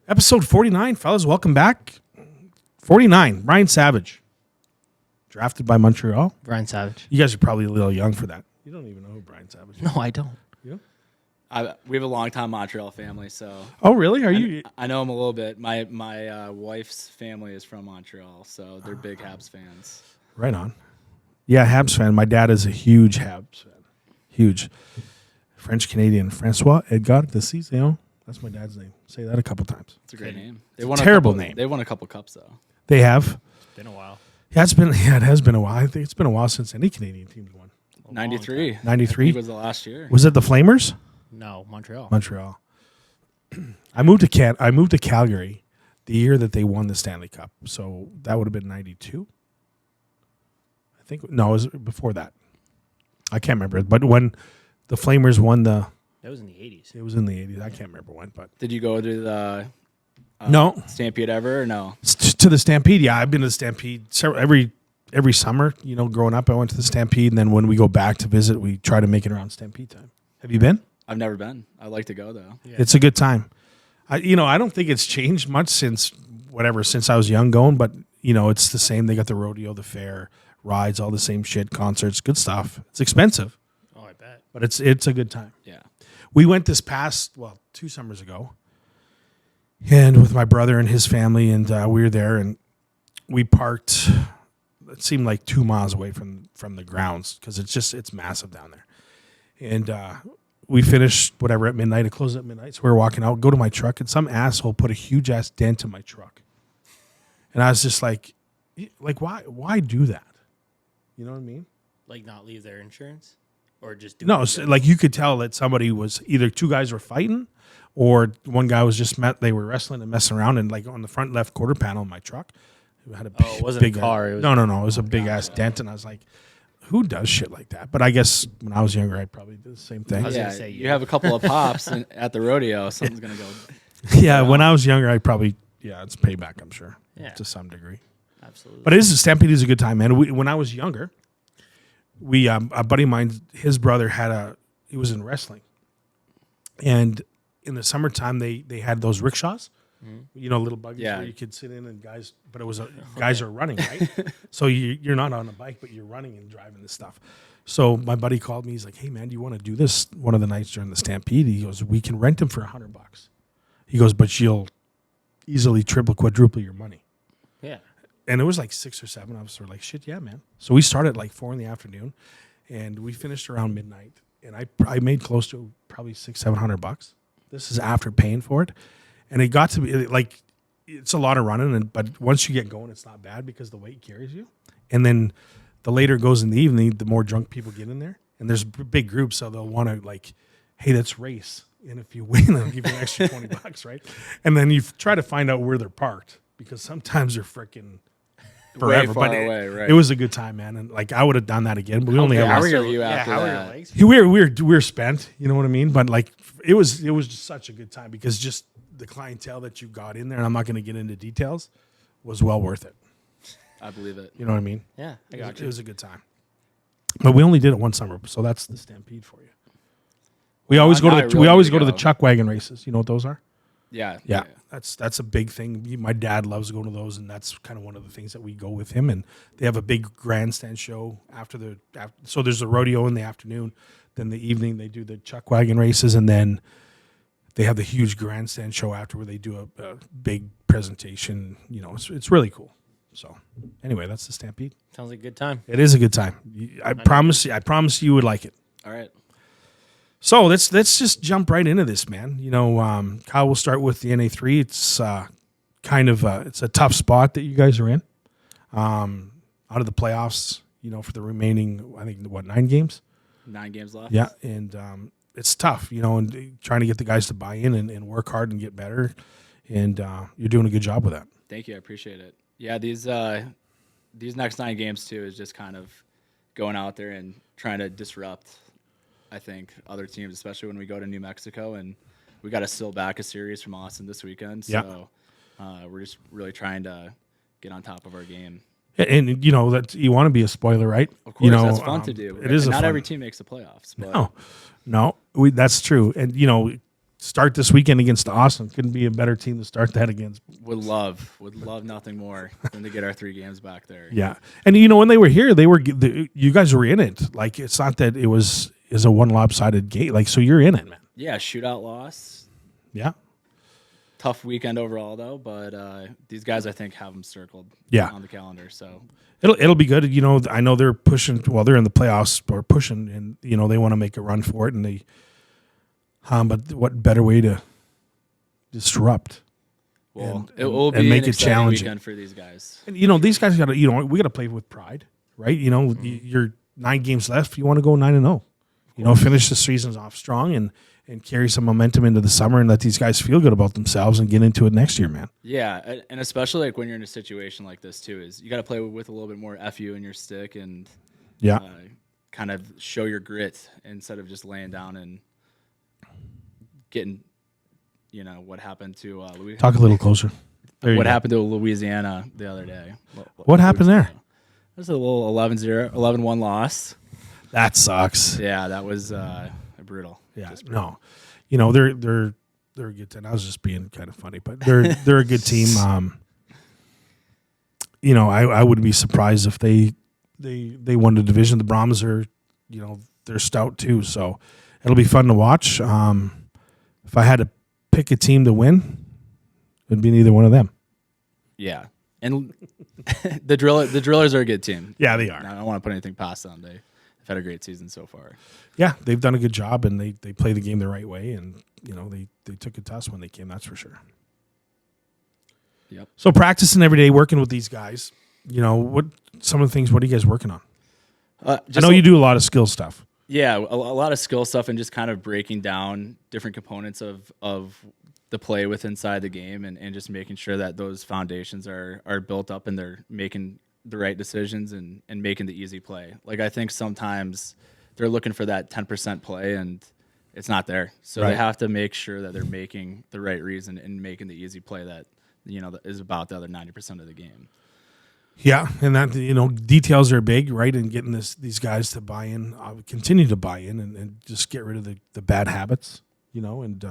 Episode 49, fellas. Welcome back. 49, Ryan Savage. Drafted by Montreal. Brian Savage. You guys are probably a little young for that. You don't even know who Brian Savage is. No, I don't. You? We have a long-time Montreal family, so Oh, really? Are you? I know him a little bit. My wife's family is from Montreal, so they're big Habs fans. Right on. Yeah, Habs fan. My dad is a huge Habs fan. Huge. French-Canadian. Francois Edgar de Cizillon. That's my dad's name. Say that a couple times. It's a great name. Terrible name. They won a couple cups, though. They have. It's been a while. Yeah, it has been a while. I think it's been a while since any Canadian team's won. 93. 93? Was the last year. Was it the Flamers? No, Montreal. Montreal. I moved to Calgary the year that they won the Stanley Cup. So that would have been 92. I think it was before that. I can't remember. But when the Flamers won That was in the 80s. it was in the 80s. I can't remember when, but Did you go to the no. Stampede ever or no? To the Stampede. Yeah, I've been to the Stampede every summer, growing up I went to the Stampede, and then when we go back to visit, we try to make it around Stampede time. Have you been? I've never been. I'd like to go, though. Yeah. It's a good time. I don't think it's changed much since I was young going, but it's the same. They got the rodeo, the fair, rides, all the same shit, concerts, good stuff. It's expensive, Oh, I bet. but it's a good time. Yeah. We went this past 2 summers ago, and with my brother and his family, and we were there, and we parked. It seemed like 2 miles away from the grounds because it's massive down there, and we finished whatever at midnight. It closed at midnight, so we were walking out, go to my truck, and some asshole put a huge ass dent in my truck, and I was just like why do that? You know what I mean? Like not leave their insurance? Or just do No, it? so, like you could tell that somebody was either 2 guys were fighting, or one guy was they were wrestling and messing around, and like on the front left quarter panel of my truck, it had a big, Oh, it wasn't big a car. It was no, it was a big ass dent, and I was like, who does shit like that? But I guess when I was younger, I'd probably do the same thing. I was Yeah, gonna say, you have a couple of pops at the rodeo. Something's going to go. Yeah, when I was younger, I'd probably it's payback, I'm sure, to some degree. Absolutely. But Stampede is a good time, man. When I was younger, a buddy of mine, his brother he was in wrestling, and in the summertime they had those rickshaws, little buggies where you could sit in, and guys are running, right? So you're not on a bike, but you're running and driving this stuff. So my buddy called me. He's like, "Hey man, do you want to do this one of the nights during the Stampede?" He goes, "We can rent them for $100." He goes, "But you'll easily triple, quadruple your money." Yeah. And it was like 6 or 7. I was sort of like, shit, yeah, man. So we started at like 4 in the afternoon, and we finished around midnight. And I made close to probably $600-700. This is after paying for it, and it got to be like it's a lot of running. But once you get going, it's not bad because the weight carries you. And then the later it goes in the evening, the more drunk people get in there, and there's big groups, so they'll want to like, hey, let's race. And if you win, they'll give you an extra $20, right? And then you try to find out where they're parked because sometimes they're freaking forever. Way far but away, right. it was a good time, man. And like I would have done that again, but we only How have were you after how are your that? legs? we were spent, you know what I mean? But like it was just such a good time because just the clientele that you got in there, and I'm not going to get into details, was well worth it. I believe it. You know what I mean? Yeah, I got It you. was a good time. But we only did it one summer, so that's the Stampede for you. We always go now to I we really always need go to to the go. chuck wagon races. You know what those are? Yeah. Yeah, that's a big thing. My dad loves going to those, and that's kind of one of the things that we go with him. And they have a big grandstand show after so there's a rodeo in the afternoon. Then the evening they do the chuck wagon races, and then they have the huge grandstand show after where they do a big presentation. It's really cool. So anyway, that's the Stampede. Sounds like a good time. It is a good time. I promise you would like it. All right. So let's just jump right into this, man. Kyle, we'll start with the NA3. It's it's a tough spot that you guys are in. Out of the playoffs, for the remaining, I think 9 games. 9 games left. Yeah, and it's tough, and trying to get the guys to buy in and work hard and get better. And you're doing a good job with that. Thank you. I appreciate it. Yeah, these next 9 games too is just kind of going out there and trying to disrupt, I think, other teams, especially when we go to New Mexico, and we got to steal back a series from Austin this weekend. So we're just really trying to get on top of our game. And that you want to be a spoiler, right? Of course, that's fun to do. It is. Not every team makes the playoffs, but No, that's true. And start this weekend against Austin. Couldn't be a better team to start that against. Would love nothing more than to get our 3 games back there. Yeah, and when they were here, you guys were in it. Like it's not that it was a one lopsided game. Like so, you're in it, man. Yeah, shootout loss. Yeah, Tough weekend overall though, but these guys I think have them circled. Yeah. On the calendar, so it'll be good. I know they're pushing. Well, they're in the playoffs or pushing, and they want to make a run for it, and they. But what better way to disrupt? well, and- it will and be make an it exciting challenging. weekend for these guys. And, these guys got to. We got to play with pride, right? You're 9 games left. You want to go 9-0. Finish the seasons off strong and carry some momentum into the summer and let these guys feel good about themselves and get into it next year, man. Yeah, and especially like when you're in a situation like this too, is you got to play with a little bit more FU in your stick and Yeah. kind of show your grit instead of just laying down and getting, what happened to Louis. Talk a little closer. There you What go. happened to Louisiana the other day? What happened there? It was a little 11-1 loss. That sucks. Yeah, that was brutal. Yeah. Just No. They're a good team. I was just being kind of funny, but they're a good team. I wouldn't be surprised if they won the division. The Brahms are, they're stout too. So it'll be fun to watch. If I had to pick a team to win, it'd be neither one of them. Yeah, and the Drillers are a good team. Yeah, they are. I don't want to put anything past them. They've had a great season so far. Yeah, they've done a good job, and they play the game the right way, and they took it to us when they came. That's for sure. Yep. So practicing every day, working with these guys. What some of the things? What are you guys working on? I know you do a lot of skill stuff. Yeah, a lot of skill stuff and just kind of breaking down different components of the play with inside the game and just making sure that those foundations are built up and they're making the right decisions and making the easy play. Like I think sometimes they're looking for that 10% play and it's not there. So Right. they have to make sure that they're making the right reason and making the easy play that that is about the other 90% of the game. Yeah, and that details are big, right? And getting these guys to buy in, continue to buy in, and just get rid of the bad habits, And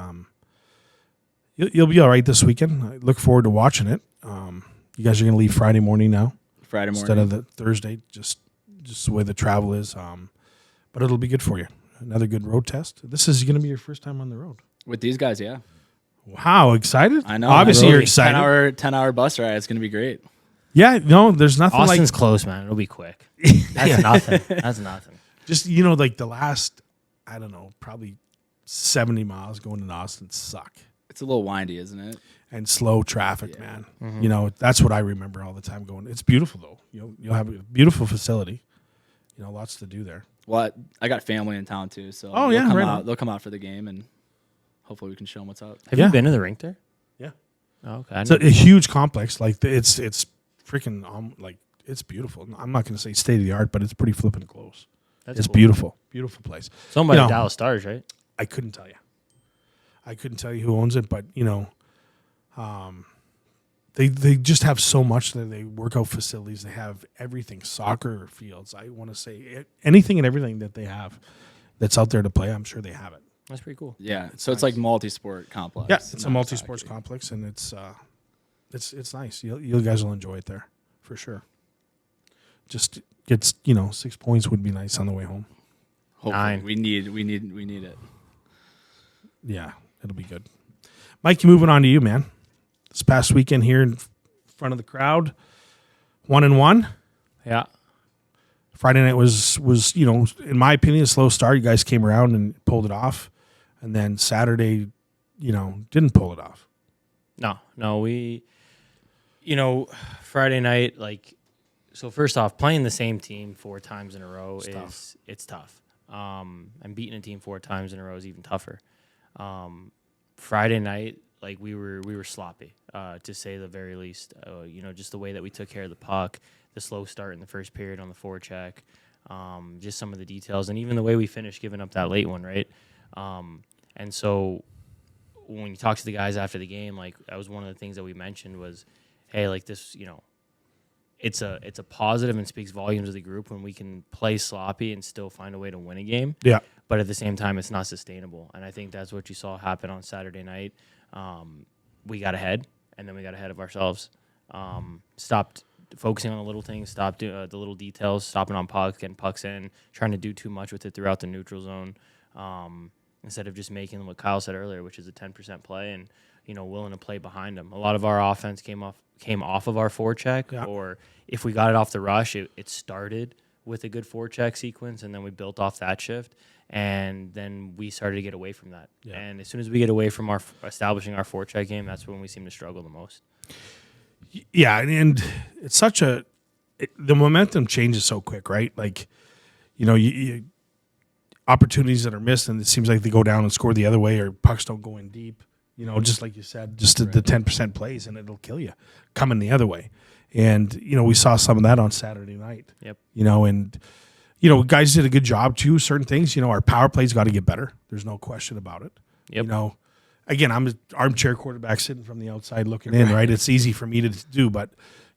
you'll be all right this weekend. I look forward to watching it. You guys are going to leave Friday morning now Friday morning. instead of the Thursday, just the way the travel is. But it'll be good for you. Another good road test. This is going to be your first time on the road. With these guys, yeah. Wow, excited? I know. Obviously, really. you're excited. 10-hour bus ride. It's going to be great. Yeah, no, there's nothing Austin's like close, man. It'll be quick. That's nothing. That's nothing. just like the last, I don't know, probably 70 miles going to Austin suck. It's a little windy, isn't it? And slow traffic, Yeah. man. Mm-hmm. That's what I remember all the time going. It's beautiful though. You'll have a beautiful facility. Lots to do there. Well, I got family in town too, so Oh, yeah, right on. they'll come out for the game, and hopefully we can show them what's up. Have Yeah. you been to the rink there? Yeah. Oh, okay. It's a huge complex. Like it's freaking like it's beautiful. I'm not going to say state of the art, but it's pretty flippin' close. That's It's cool. beautiful, beautiful place. It's owned by You the know, Dallas Stars, right? I couldn't tell you. I couldn't tell you who owns it, but they just have so much that they workout facilities. They have everything, soccer fields. I want to say anything and everything that they have that's out there to play. I'm sure they have it. That's pretty cool. Yeah, It's so it's nice. like multi-sport complex. Yeah, it's a not multi-sports soccer. complex, and it's nice. You guys will enjoy it there for sure. Just gets 6 points would be nice on the way home. Hopefully. 9. We need it. Yeah, it'll be good. Mike, moving on to you, man. This past weekend here in front of the crowd, 1-1. Yeah. Friday night was in my opinion a slow start. You guys came around and pulled it off, and then Saturday, didn't pull it off. No, we, Friday night, so first off, playing the same team 4 times in a row it's tough. And beating a team 4 times in a row is even tougher. Friday night, we were sloppy, to say the very least. Just the way that we took care of the puck, the slow start in the first period on the forecheck, just some of the details, and even the way we finished giving up that late one, right? And so when you talk to the guys after the game, that was one of the things that we mentioned was, hey, this, it's a positive and speaks volumes of the group when we can play sloppy and still find a way to win a game. Yeah, but at the same time, it's not sustainable. And I think that's what you saw happen on Saturday night. We got ahead, and then we got ahead of ourselves. Stopped focusing on the little things, stopped the little details, stopping on pucks, getting pucks in, trying to do too much with it throughout the neutral zone, instead of just making what Kyle said earlier, which is a 10% play and, willing to play behind them. A lot of our offense came off of our forecheck, or if we got it off the rush, it started with a good forecheck sequence, and then we built off that shift, and then we started to get away from that. Yeah. And as soon as we get away from establishing our forecheck game, that's when we seem to struggle the most. Yeah, and it's the momentum changes so quick, right? Like, you opportunities that are missed, and it seems like they go down and score the other way, or pucks don't go in deep. Just like you said, just the 10% plays, and it'll kill you coming the other way. And, we saw some of that on Saturday night. Yep. And, guys did a good job too. Certain things, our power play's got to get better. There's no question about it. Yep. Again, I'm an armchair quarterback sitting from the outside looking in, right? It's easy for me to do, but,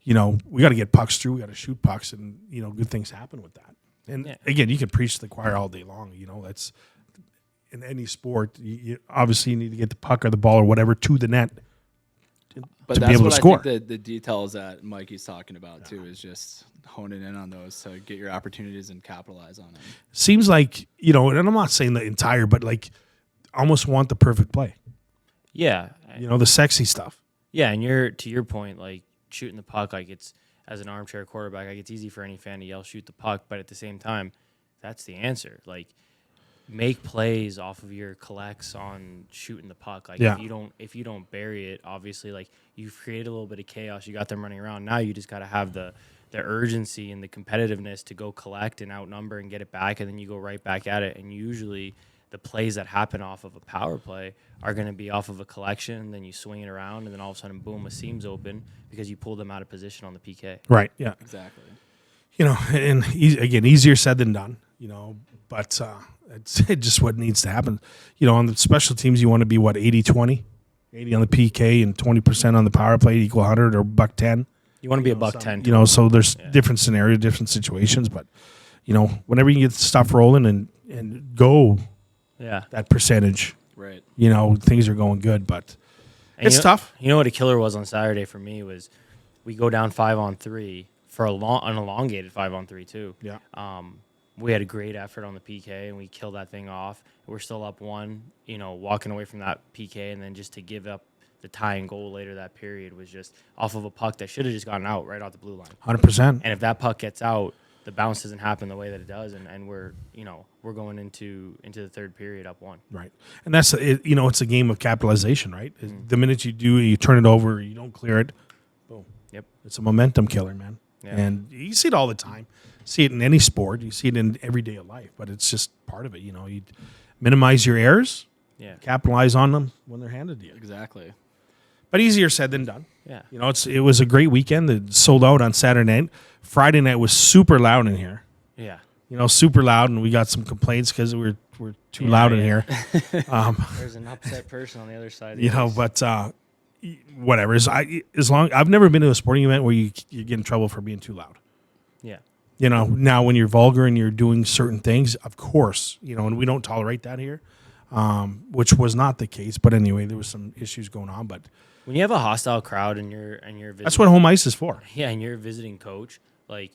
we got to get pucks through. We got to shoot pucks, and, good things happen with that. And, again, you can preach to the choir all day long. That's in any sport. You obviously need to get the puck or the ball or whatever to the net but to that's be able what to score. I think the details that Mikey's talking about, too, is just honing in on those to get your opportunities and capitalize on them. Seems like, and I'm not saying the entire, but like almost want the perfect play. Yeah. The sexy stuff. Yeah, and to your point, like shooting the puck, like it's, as an armchair quarterback, like it's easy for any fan to yell shoot the puck, but at the same time, that's the answer. Like, make plays off of your collects on shooting the puck. Like if you don't bury it, obviously, like you've created a little bit of chaos. You got them running around. Now you just got to have the urgency and the competitiveness to go collect and outnumber and get it back, and then you go right back at it. And usually the plays that happen off of a power play are going to be off of a collection, and then you swing it around, and then all of a sudden, boom, a seam's open because you pulled them out of position on the PK. Right, yeah. Exactly. And again, easier said than done, but it's just what needs to happen. On the special teams, you want to be, 80-20? 80 on the PK and 20% on the power play equal 100 or $110. You want to be a $110. So there's different scenarios, different situations, but, whenever you get stuff rolling and go that percentage, right? Things are going good, but and it's tough. You know what a killer was on Saturday for me was we go down 5-on-3 for an elongated 5-on-3 too. Yeah. We had a great effort on the PK, and we killed that thing off. We're still up 1, walking away from that PK, and then just to give up the tying goal later that period was just off of a puck that should have just gotten out right off the blue line. 100%. And if that puck gets out, the bounce doesn't happen the way that it does, and we're going into the third period up 1. Right. And that's it's a game of capitalization, right? Mm-hmm. The minute you turn it over, you don't clear it, boom. Yep. It's a momentum killer, man. Yeah. And you see it all the time. See it in any sport. You see it in every day of life, but it's just part of it. You minimize your errors, capitalize on them when they're handed to you. Exactly. But easier said than done. Yeah. It was a great weekend. It sold out on Saturday night. Friday night was super loud in here. Yeah. Super loud, and we got some complaints because we're too loud in here. There's an upset person on the other side. But whatever. As long I've never been to a sporting event where you get in trouble for being too loud. Yeah. Now when you're vulgar and you're doing certain things, of course, and we don't tolerate that here, which was not the case. But anyway, there was some issues going on. But when you have a hostile crowd and you're visiting, that's what home ice is for. Yeah, and you're a visiting coach, like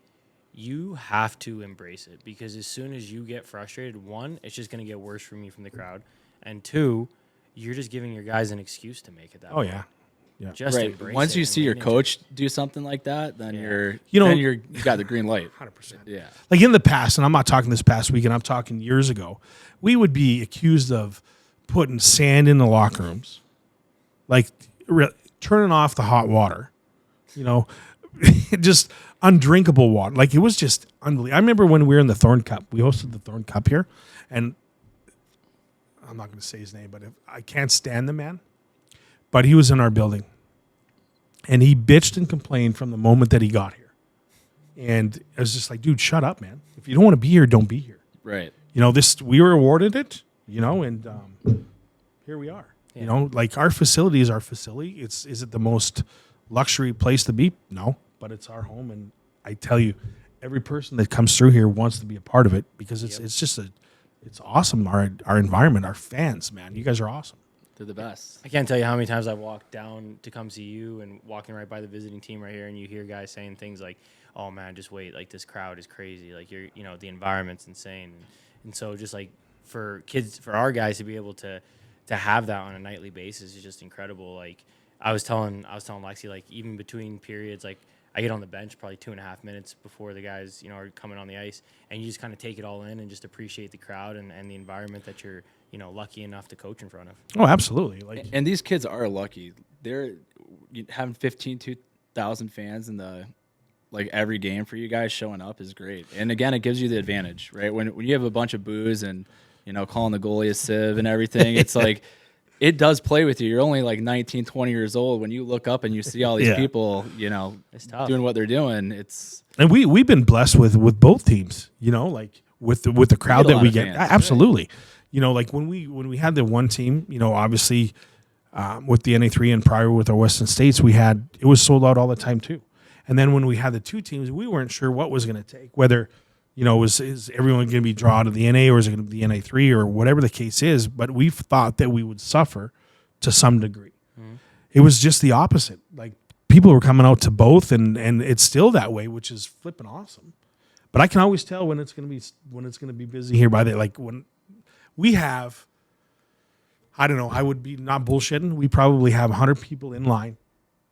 you have to embrace it, because as soon as you get frustrated, 1, it's just going to get worse from you from the crowd, and 2, you're just giving your guys an excuse to make it that way. Oh yeah. Yeah. Just right. embrace Once it you see your coach do something like that, then you got the green light. 100%. Yeah. Like in the past, and I'm not talking this past weekend, I'm talking years ago, we would be accused of putting sand in the locker rooms, like turning off the hot water, just undrinkable water. Like it was just unbelievable. I remember when we were in the Thorn Cup, we hosted the Thorn Cup here, and I'm not going to say his name, but I can't stand the man. But he was in our building, and he bitched and complained from the moment that he got here. And I was just like, dude, shut up, man. If you don't want to be here, don't be here. Right. We were awarded it, and here we are. Yeah. Like our facility is our facility. Is it the most luxury place to be? No, but it's our home. And I tell you, every person that comes through here wants to be a part of it, because it's just It's awesome. Our environment, our fans, man, you guys are awesome. They're the best. I can't tell you how many times I've walked down to come see you and walking right by the visiting team right here, and you hear guys saying things like, "Oh man, just wait! Like this crowd is crazy. Like the environment's insane." And so just like for kids, for our guys to be able to have that on a nightly basis is just incredible. Like I was telling Lexi, like even between periods, like I get on the bench probably 2.5 minutes before the guys, are coming on the ice, and you just kind of take it all in and just appreciate the crowd and the environment that you're, lucky enough to coach in front of. Oh, absolutely. Like, And these kids are lucky. They're having 2,000 fans in the every game for you guys showing up is great. And again, it gives you the advantage, right? When you have a bunch of boos and calling the goalie a sieve and everything, it's like it does play with you. You're only 19, 20 years old. When you look up and you see all these people, It's tough. Oh. doing what they're doing, it's and we've been blessed with both teams, like with the crowd a that lot we of get. fans, Absolutely. Like when we had the one team, obviously with the NA3 and prior with our Western States, it was sold out all the time too. And then when we had the two teams, we weren't sure what was going to take, whether is everyone going to be drawn to the NA or is it going to be the NA3 or whatever the case is. But we thought that we would suffer to some degree. Mm-hmm. It was just the opposite. Like people were coming out to both, and it's still that way, which is flipping awesome. But I can always tell when it's going to be busy here by when we have. I don't know. I would be not bullshitting. We probably have 100 people in line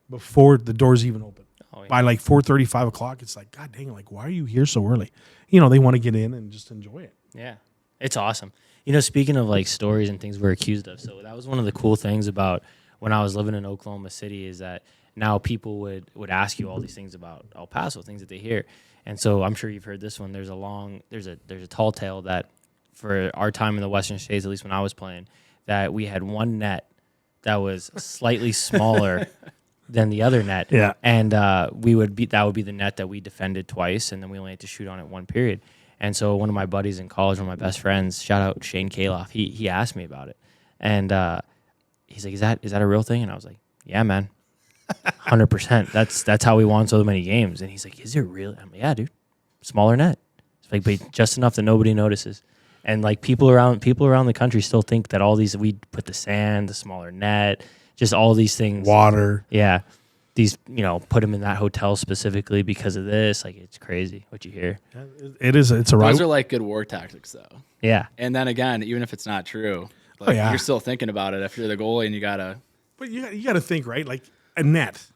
before the doors even open. Oh, yeah. By 4:30, 5 o'clock, it's like, God dang, why are you here so early? They want to get in and just enjoy it. Yeah, it's awesome. Speaking of stories and things we're accused of, so that was one of the cool things about when I was living in Oklahoma City is that now people would ask you all these things about El Paso, things that they hear. And so I'm sure you've heard this one. There's a tall tale that for our time in the Western States, at least when I was playing, that we had one net that was slightly smaller than the other net. Yeah. And that would be the net that we defended twice, and then we only had to shoot on it one period. And so one of my buddies in college, one of my best friends, shout out Shane Kaloff, he asked me about it. And he's like, is that a real thing? And I was like, yeah, man. 100%. That's how we won so many games. And he's like, is it really? I'm like, yeah, dude. Smaller net. It's but just enough that nobody notices. And people around the country still think that all these, we put the sand, the smaller net, just all these things. Water. Yeah. These, put them in that hotel specifically because of this. It's crazy what you hear. It is. It's a right. those are good war tactics, though. Yeah. And then again, even if it's not true, yeah. you're still thinking about it if you're the goalie and you gotta. But you got to think, right? A net.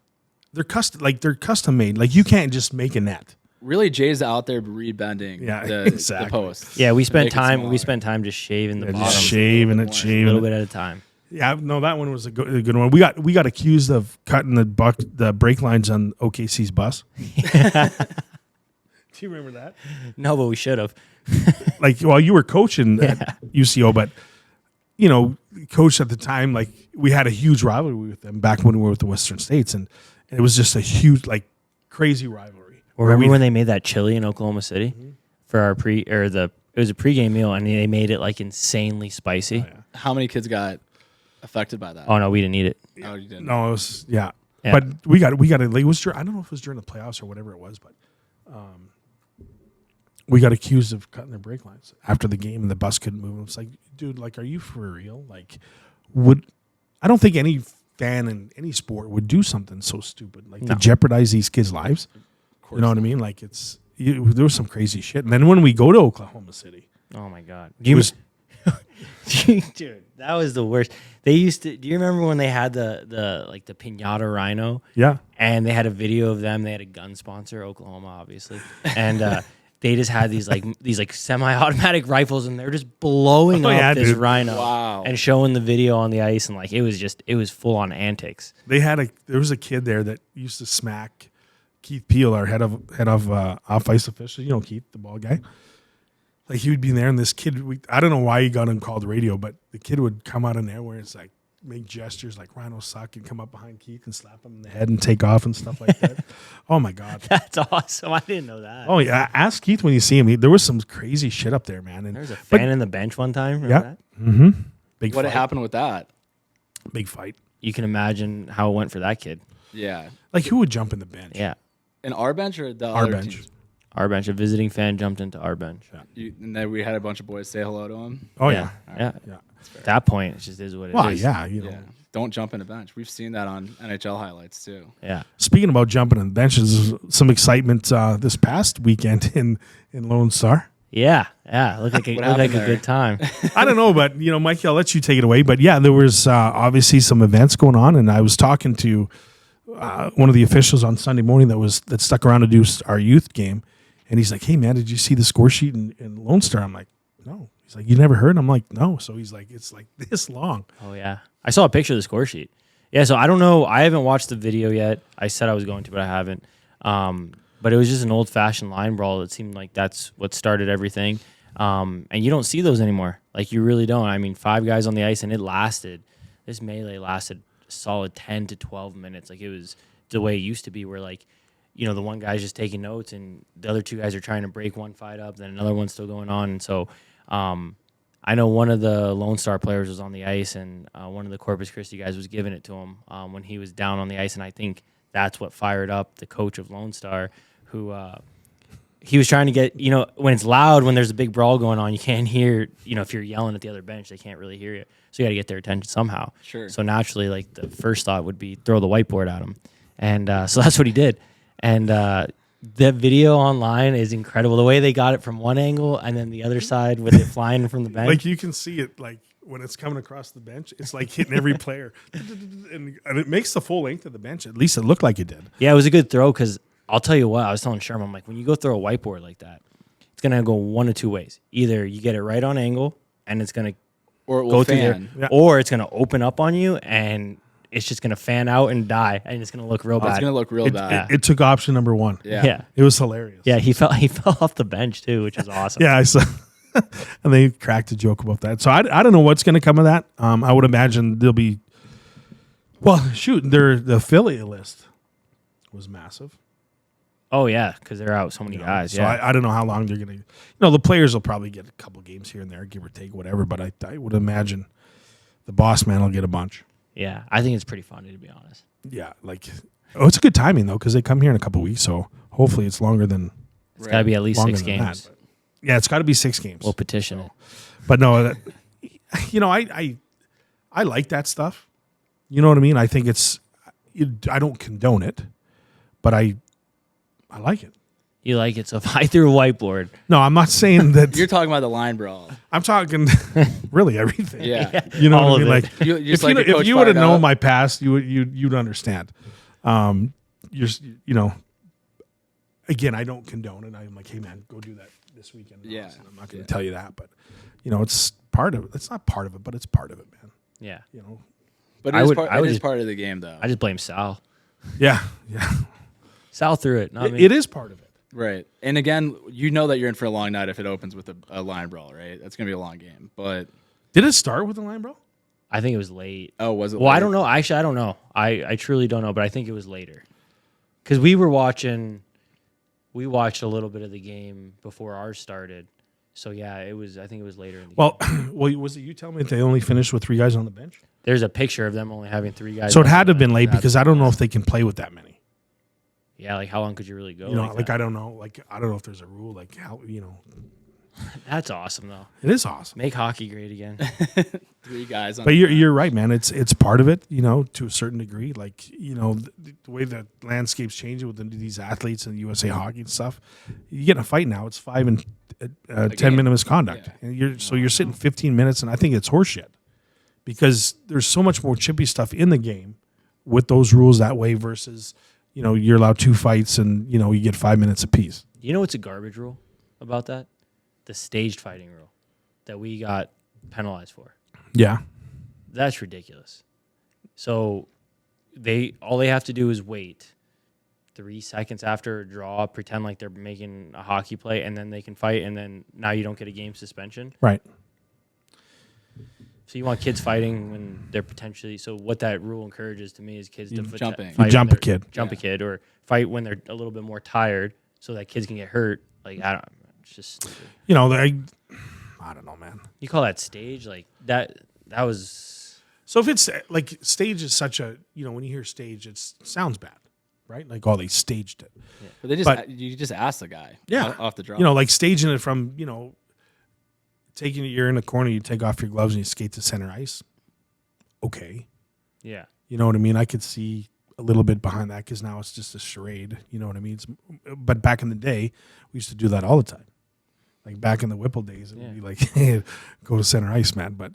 They're custom made. You can't just make a net. Really, Jay's out there rebending exactly. the posts. Yeah, we spent time just shaving the bottom. Just shaving a little bit at a time. Yeah, no, that one was a good one. We got accused of cutting the brake lines on OKC's bus. Do you remember that? No, but we should have. You were coaching at UCO, but coach at the time, we had a huge rivalry with them back when we were with the Western States, and it was just a huge, crazy rivalry. Remember when they made that chili in Oklahoma City for our it was a pregame meal, and they made it insanely spicy. Oh, yeah. How many kids got affected by that? Oh no, we didn't eat it. Oh, you didn't. No, it was but we got it was I don't know if it was during the playoffs or whatever it was, but we got accused of cutting their brake lines after the game, and the bus couldn't move. It's like, dude, are you for real? I don't think any fan in any sport would do something so stupid to jeopardize these kids' lives. You know what I mean? There was some crazy shit. And then when we go to Oklahoma City, oh my God, dude, that was the worst. They used to. Do you remember when they had the piñata Rhino? Yeah. And they had a video of them. They had a gun sponsor, Oklahoma, obviously, and they just had these semi-automatic rifles, and they're just blowing up this Rhino. Wow. And showing the video on the ice, and it was full on antics. There was a kid there that used to smack Keith Peel, our head of off ice official. Keith, the ball guy. He would be in there, and this kid, I don't know why he got him called radio, but the kid would come out of nowhere and make gestures like Rhinos suck and come up behind Keith and slap him in the head and take off and stuff like that. Oh my God. That's awesome. I didn't know that. Oh yeah. Ask Keith when you see him. There was some crazy shit up there, man. And there was a fan in the bench one time. Remember that? Mm-hmm. Big what fight. happened with that? Big fight. You can imagine how it went for that kid. Yeah. Who would jump in the bench? Yeah. In our bench or the Our other bench. teams? Our bench. A visiting fan jumped into our bench. And then we had a bunch of boys say hello to him. Oh yeah. Yeah. Yeah. At that point, it just is what it is. Well, yeah, you know. Yeah. Don't jump in a bench. We've seen that on NHL highlights too. Yeah. Speaking about jumping on benches, some excitement this past weekend in Lone Star. Yeah. Looked like a good time. I don't know, but Mikey, I'll let you take it away. But yeah, there was obviously some events going on, and I was talking to one of the officials on Sunday morning that stuck around to do our youth game, and he's like, "Hey man, did you see the score sheet in Lone Star?" I'm like, "No." He's like, "You never heard?" I'm like, "No." So he's like, "It's like this long." Oh yeah, I saw a picture of the score sheet. Yeah, so I don't know. I haven't watched the video yet. I said I was going to, but I haven't. But it was just an old-fashioned line brawl. It seemed like that's what started everything. And you don't see those anymore. Like, you really don't. I mean, 5 guys on the ice, and this melee lasted a solid 10 to 12 minutes. Like, it was the way it used to be where, like, the one guy's just taking notes, and the other 2 guys are trying to break one fight up, then another one's still going on. And so I know one of the Lone Star players was on the ice, and one of the Corpus Christi guys was giving it to him when he was down on the ice, and I think that's what fired up the coach of Lone Star, who he was trying to get, when it's loud, when there's a big brawl going on, you can't hear, if you're yelling at the other bench, they can't really hear you. So you got to get their attention somehow. Sure. So naturally, like, the first thought would be throw the whiteboard at him. And so that's what he did. And the video online is incredible. The way they got it from one angle and then the other side with it flying from the bench. Like, you can see it, like, when it's coming across the bench, it's like hitting every player. And it makes the full length of the bench. At least it looked like it did. Yeah, it was a good throw because I'll tell you what, I was telling Sherman, I'm like, when you go throw a whiteboard like that, it's going to go one of 2 ways. Either you get it right on angle and it's going to go through there, or it's going to open up on you and it's just going to fan out and die, and it's going to look real bad. It's going to look real bad. It took option number 1. Yeah. It was hilarious. Yeah, he fell off the bench too, which is awesome. Yeah, I saw. And they cracked a joke about that. So I don't know what's going to come of that. I would imagine there'll be. Well, shoot, the affiliate list was massive. Oh yeah, because they're out so many guys. So Yeah, I don't know how long they're going to. The players will probably get a couple games here and there, give or take, whatever. But I would imagine the boss man will get a bunch. yeah. I think it's pretty funny, to be honest. Yeah, it's a good timing though, because they come here in a couple weeks. So hopefully it's longer than. It's got to be at least longer 6 than games. that, yeah, it's got to be 6 games. We'll petition it. But no, I like that stuff. You know what I mean? I think I don't condone it, but I like it. You like it? So if I threw a whiteboard, No, I'm not saying that. You're talking about the line brawl. I'm talking really everything. Yeah. You know All what I mean? of it. Like, You just like if you would have known my past, you'd understand. Again, I don't condone it. I'm like, hey man, go do that this weekend. Yeah. I'm not going to tell you that, but it's part of it. It's not part of it, but it's part of it, man. yeah, But I it is would- part, I it would is just- part of the game, though. I just blame Sal. Yeah. Sal threw it, not me. It is part of it. Right. And again, you know that you're in for a long night if it opens with a line brawl, right? That's going to be a long game. But Did it start with the line, bro? I think it was late. oh, was it? Well, I late? don't know. Actually, I don't know. I truly don't know, but I think it was later. Because we watched a little bit of the game before ours started. So yeah, I think it was later in the game. Well, was it you telling me that they only finished with 3 guys on the bench? There's a picture of them only having 3 guys. So it on had to the have been bench. late because I don't know if they can play with that many. Yeah, like how long could you really go? Like that? I don't know. Like I don't know if there's a rule. Like how That's awesome though. it is awesome. Make hockey great again. 3 guys on But you're right, man. It's part of it, to a certain degree. Like the way the landscape's changing with these athletes and USA Hockey and stuff. You get in a fight now, it's 5 and 10 minute misconduct, Yeah. and you're sitting 15 minutes, and I think it's horseshit because there's so much more chippy stuff in the game with those rules that way versus you're allowed 2 fights and you get 5 minutes apiece. You know what's a garbage rule about that? The staged fighting rule that we got penalized for. Yeah. That's ridiculous. So all they have to do is wait 3 seconds after a draw, pretend like they're making a hockey play, and then they can fight, and then now you don't get a game suspension. Right. So you want kids fighting when they're potentially. So what that rule encourages to me is kids to jumping. fight Jump when a kid. jump a kid, or fight when they're a little bit more tired, so that kids can get hurt. Like I don't. It's just stupid. I don't know, man. You call that stage like that? That was So if it's like stage is such a when you hear stage, it sounds bad, right? Like, oh, they staged it. But you just ask the guy. Yeah. Off the drop. You know, like staging it from, taking it, you're in a corner, you take off your gloves and you skate to center ice. Okay. Yeah. You know what I mean? I could see a little bit behind that because now it's just a charade. You know what I mean? But back in the day, we used to do that all the time. Like back in the Whipple days, it would be like, hey, go to center ice, man. But,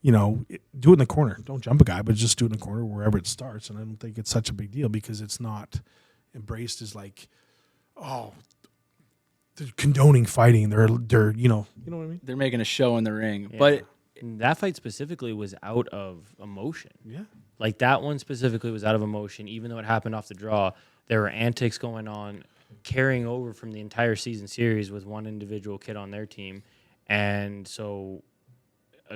do it in the corner. Don't jump a guy, but just do it in the corner wherever it starts. And I don't think it's such a big deal because it's not embraced as like, oh, they're condoning fighting. They're you know what I mean? They're making a show in the ring. Yeah. But And that fight specifically was out of emotion. Yeah. Like that one specifically was out of emotion. Even though it happened off the draw, there were antics going on, carrying over from the entire season series with one individual kid on their team. And so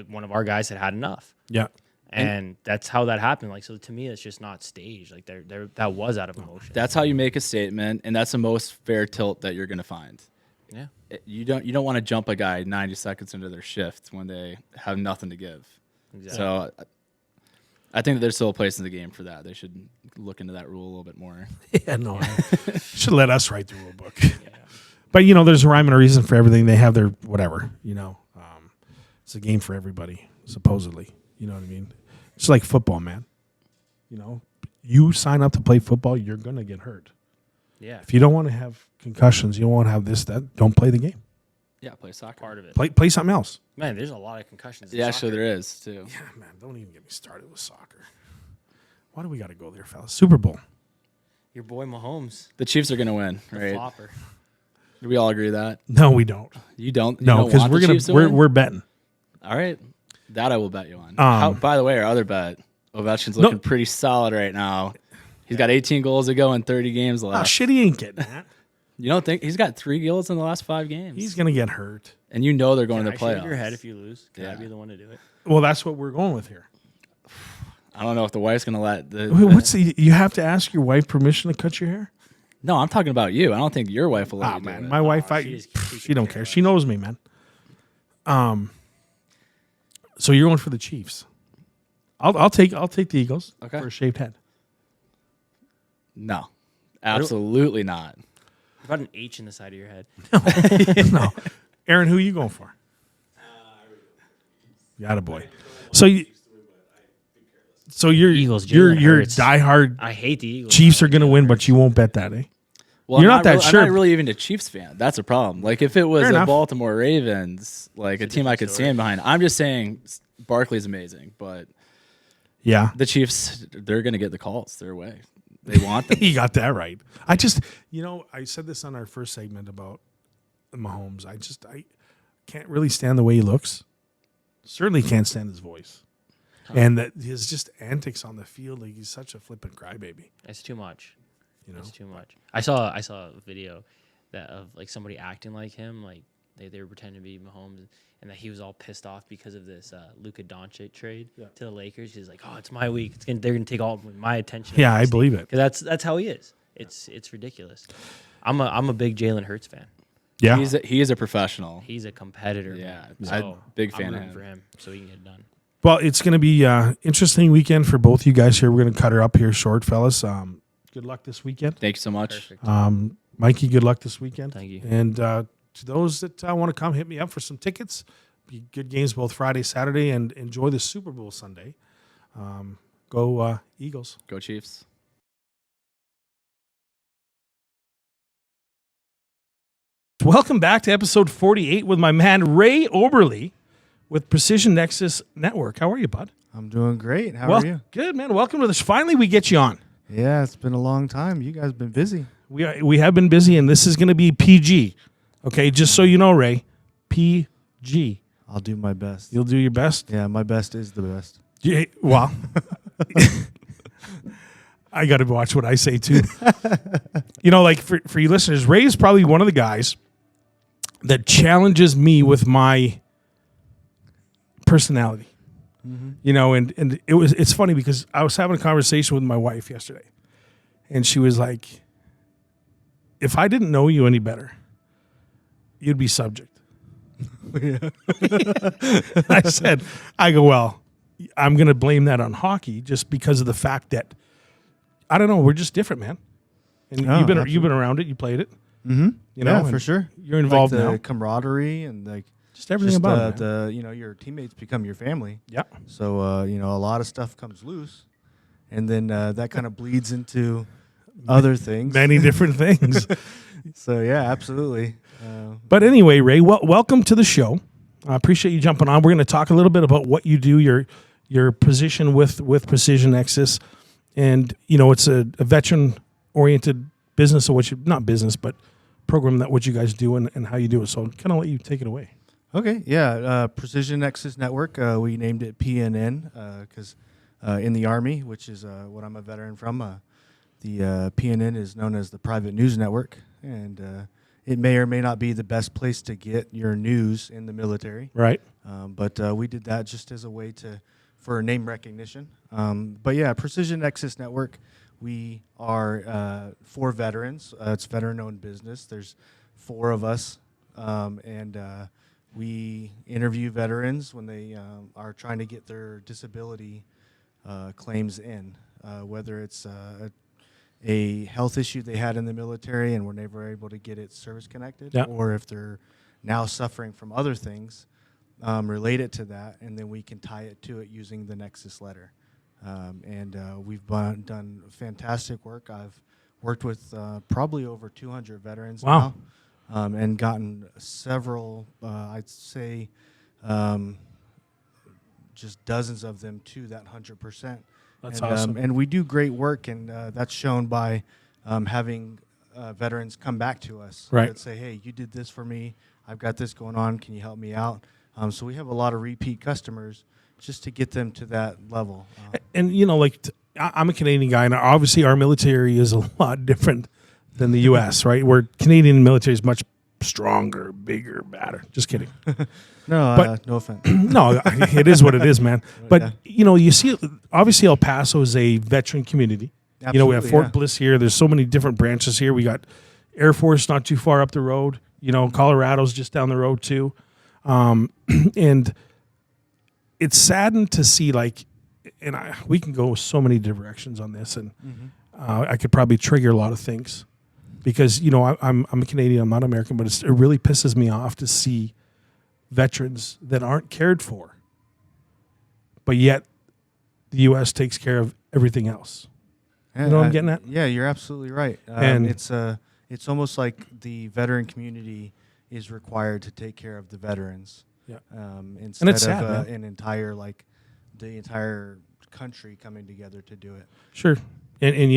one of our guys had enough. Yeah. And that's how that happened. Like, so to me, it's just not staged. Like that was out of emotion. that's how you make a statement, and that's the most fair tilt that you're going to find. Yeah. You don't want to jump a guy 90 seconds into their shift when they have nothing to give. Exactly. So I think that there's still a place in the game for that. They should look into that rule a little bit more. Yeah, no. Should let us write the rule book. But, there's a rhyme and a reason for everything. They have their whatever, It's a game for everybody, supposedly. You know what I mean? It's like football, man. You sign up to play football, you're going to get hurt. Yeah. If you don't want to have concussions, you don't want to have this, that, don't play the game. Yeah, play soccer. Part of it. Play something else. Man, there's a lot of concussions. in Yeah, soccer. sure there is too. Yeah, man, don't even get me started with soccer. Why do we got to go there, fellas? Super Bowl. Your boy Mahomes, The Chiefs are going to win, the right? flopper. Do we all agree that? No, we don't. You don't? No, because we're we're betting. All right. That I will bet you on. By the way, our other bet, Ovechkin's looking pretty solid right now. He's got 18 goals to go in 30 games Oh, left. shit, he ain't getting that. You don't think he's got 3 goals in the last 5 games? He's going to get hurt. And you know they're going Can to I the shake playoffs. your head if you lose? Can I Yeah. be the one to do it? Well, that's what we're going with here. I don't know if the wife's going to let the. You have to ask your wife permission to cut your hair? No, I'm talking about you. I don't think your wife will let you do Man, it. my wife, she don't care. She knows me, man. So you're going for the Chiefs. I'll take the Eagles Okay. for a shaved head. No, absolutely not. What about an H in the side of your head? No. Aaron, who are you going for? Got a boy. So you're Eagles, you're Jalen you're Hurts. diehard I hate the Eagles. Chiefs are going to win, but you won't bet that, eh? Well, You're I'm not that I'm sure. not really even a Chiefs fan. That's a problem. Like if it was Fair the enough. Baltimore Ravens, like a team I could story. stand behind. I'm just saying Barkley's amazing, but Yeah. the Chiefs, they're going to get the calls their way. They want them. You got that right. I just, I said this on our first segment about Mahomes. I can't really stand the way he looks. Certainly can't stand his voice. And that his just antics on the field, like he's such a flippant crybaby. It's too much. You know? It's too much. I saw a video of like somebody acting like him, like they were pretending to be Mahomes, and that he was all pissed off because of this Luka Doncic trade to the Lakers. He's like, "Oh, it's my week. They're gonna take all of my attention." Yeah, I believe it. Because that's how he is. It's ridiculous. I'm a big Jalen Hurts fan. Yeah. He is a professional. He's a competitor. Yeah, man. I'm So big fan I'm of rooting him. for him so he can get it done. Well, it's going to be interesting weekend for both you guys here. We're going to cut her up here short, fellas. Good luck this weekend. Thank you so much. Perfect. Mikey, good luck this weekend. Thank you. And to those that want to come, hit me up for some tickets. Be good games both Friday, Saturday, and enjoy the Super Bowl Sunday. Go Eagles. Go Chiefs. Welcome back to episode 48 with my man Ray Oberly with Precision Nexus Network. How are you, bud? I'm doing great. How are you? Good, man. Welcome to this. Finally, we get you on. Yeah, it's been a long time. You guys been busy. We have been busy, and this is going to be PG. Okay, just so you know, Ray, PG. I'll do my best. You'll do your best. Yeah, my best is the best. Yeah, well, I got to watch what I say too. Like for you listeners, Ray is probably one of the guys that challenges me with my personality. Mm-hmm. And it's funny because I was having a conversation with my wife yesterday, and she was like, "If I didn't know you any better, you'd be subject." I go, well, I'm going to blame that on hockey just because of the fact that, I don't know, we're just different, man. And Oh, you've been absolutely. around it. You played it. Mm-hmm. You know, for and sure. You're involved like the now. camaraderie and like Just everything just about it. Man. your teammates become your family. Yeah. So a lot of stuff comes loose, and then that kind of bleeds into other things. Many different things. So yeah, absolutely. But anyway, Ray, welcome to the show. I appreciate you jumping on. We're going to talk a little bit about what you do, your position with Precision Nexus, and it's a veteran-oriented business, or not business, but program that what you guys do and how you do it. So I'm kind of let you take it away. Okay, yeah, Precision Nexus Network. We named it PNN because in the Army, which is what I'm a veteran from, the PNN is known as the Private News Network, and it may or may not be the best place to get your news in the military. Right. But we did that just as a way for name recognition. But yeah, Precision Nexus Network, we are for veterans. It's veteran-owned business. There's 4 of us, and we interview veterans when they are trying to get their disability claims in, whether it's a health issue they had in the military and were never able to get it service connected, Yeah. or if they're now suffering from other things related to that, and then we can tie it to it using the Nexus letter. And we've done fantastic work. I've worked with probably over 200 veterans Wow. now, and gotten several, I'd say, just dozens of them to that 100%. That's and, awesome. And we do great work, and that's shown by having veterans come back to us. Right. That say, hey, you did this for me. I've got this going on. Can you help me out? So we have a lot of repeat customers just to get them to that level. And I'm a Canadian guy, and obviously our military is a lot different than the U.S. Right? Where Canadian military is much stronger, bigger, badder. Just kidding. No offense. No, it is what it is, man. But Yeah. you see, obviously El Paso is a veteran community. We have Absolutely, Fort yeah. Bliss here. There's so many different branches here. We got Air Force not too far up the road. Colorado's just down the road too. And it's saddened to see, we can go so many directions on this, and I could probably trigger a lot of things because I'm a Canadian, I'm not American, but it really pisses me off to see veterans that aren't cared for, but yet the U.S. takes care of everything else. You know what I'm getting at? Yeah, you're absolutely right. And- it's almost like the veteran community is required to take care of the veterans. Yeah. Instead it's of sad, man. the entire country coming together to do it. Sure. And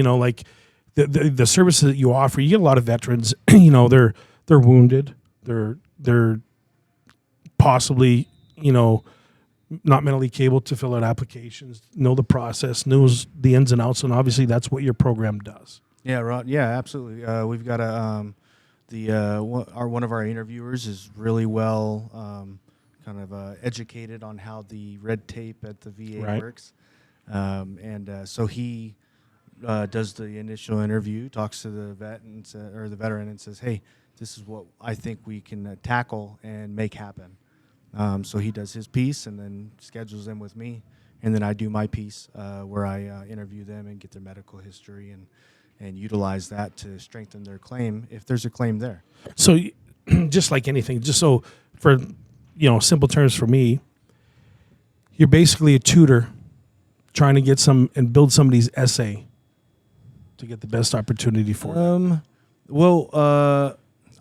the services that you offer, you get a lot of veterans, they're wounded. They're possibly, not mentally capable to fill out applications, know the process, knows the ins and outs, and obviously that's what your program does. Yeah, Rod. Yeah, absolutely. We've got one of our interviewers is really well educated on how the red tape at the VA Right. works, and so he does the initial interview, talks to the the veteran, and says, "Hey, this is what I think we can tackle and make happen." So he does his piece and then schedules them with me, and then I do my piece where I interview them and get their medical history and utilize that to strengthen their claim if there's a claim there. So just like anything, just so for, simple terms for me, you're basically a tutor trying to get and build somebody's essay to get the best opportunity for them.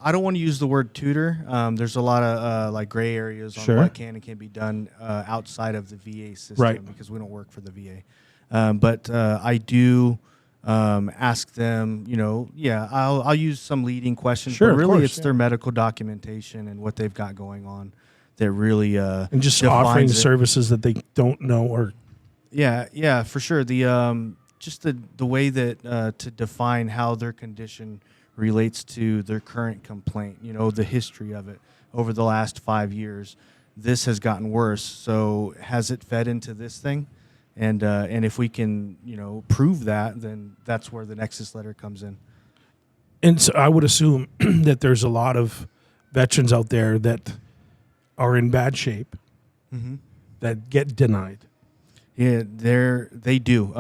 I don't want to use the word tutor. There's a lot of gray areas on Sure. what can and can't be done outside of the VA system, Right. because we don't work for the VA. But I do ask them, I'll use some leading questions, Sure, but of really course, it's their medical documentation and what they've got going on that really And just defines offering it. services that they don't know or Yeah, for sure. The just the way that to define how their condition relates to their current complaint, the history of it over the last 5 years. This has gotten worse. So has it fed into this thing? And if we can, prove that, then that's where the Nexus letter comes in. And so I would assume that there's a lot of veterans out there that are in bad shape that get denied. Yeah, they do.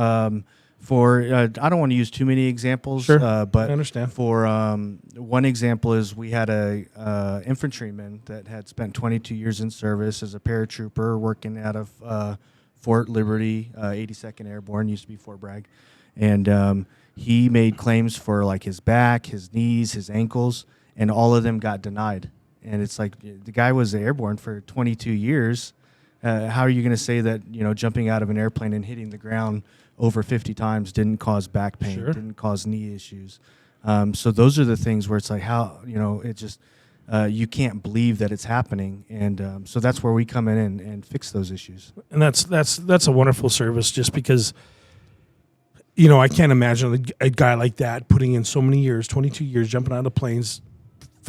For I don't want to use too many examples, Sure. but I understand. for one example is we had a infantryman that had spent 22 years in service as a paratrooper working out of Fort Liberty, 82nd Airborne, used to be Fort Bragg, and he made claims for like his back, his knees, his ankles, and all of them got denied. And it's like the guy was airborne for 22 years. How are you going to say that jumping out of an airplane and hitting the ground over 50 times didn't cause back pain, Sure. didn't cause knee issues? So those are the things where it's like how it just you can't believe that it's happening, and so that's where we come in and fix those issues. And that's a wonderful service, just because I can't imagine a guy like that putting in so many years, 22 years, jumping out of planes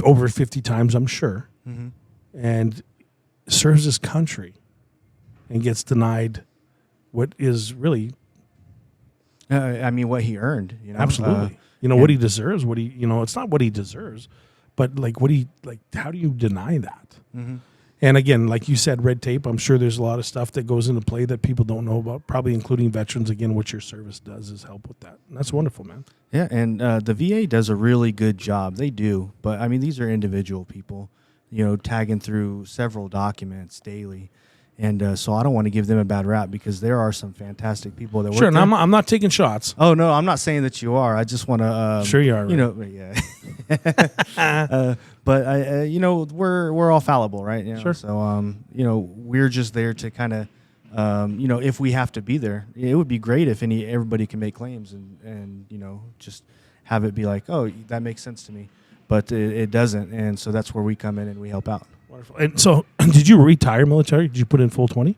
over 50 times, I'm sure, and serves his country and gets denied what is really What he earned, absolutely what he deserves. What he it's not what he deserves, but how do you deny that? And again, like you said, red tape, I'm sure there's a lot of stuff that goes into play that people don't know about, probably including veterans. Again, what your service does is help with that. And that's wonderful, man. Yeah, and the VA does a really good job. They do. But, these are individual people, tagging through several documents daily. And so I don't want to give them a bad rap, because there are some fantastic people that work Sure, and there. I'm not taking shots. Oh, no, I'm not saying that you are. I just want to... Sure you are, yeah. But, we're all fallible, right? Sure. So, we're just there to kind of, if we have to be there. It would be great if everybody can make claims and just have it be like, oh, that makes sense to me. But it doesn't, and so that's where we come in and we help out. Wonderful. And so, did you retire military? Did you put in full 20?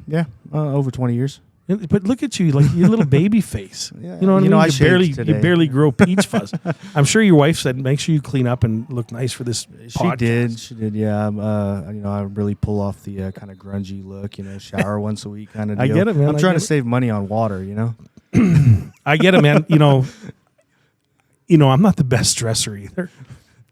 Yeah, over 20 years. But look at you, like your little baby face. Yeah, You know what I mean? I you shaved today. barely grow peach fuzz. I'm sure your wife said, make sure you clean up and look nice for this podcast. She did. Yeah. I really pull off the kind of grungy look. Shower once a week kind of deal. I get it, man. I'm trying to save money on water. I get it, man. I'm not the best dresser either.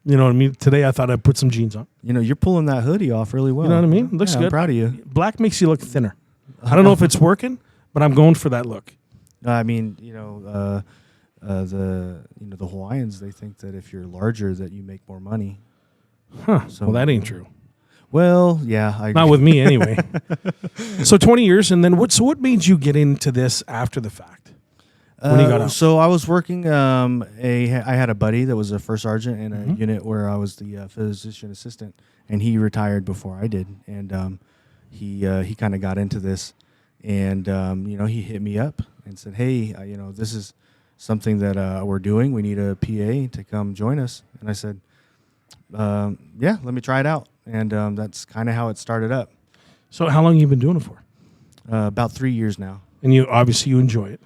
You know what I mean? Today I thought I'd put some jeans on. You're pulling that hoodie off really well. You know what I mean? Looks good. I'm proud of you. Black makes you look thinner. I don't know if it's working, but I'm going for that look. The Hawaiians, they think that if you're larger that you make more money. Huh. So, Well, that ain't true. Well, yeah, I Not with me anyway. So 20 years, and then what made you get into this after the fact? When you got out? So I was working. I had a buddy that was a first sergeant in a unit where I was the physician assistant, and he retired before I did. And he kind of got into this, and he hit me up and said, "Hey, this is something that we're doing. We need a PA to come join us." And I said, "Yeah, let me try it out." And that's kind of how it started up. So how long have you been doing it for? About 3 years now. And you enjoy it.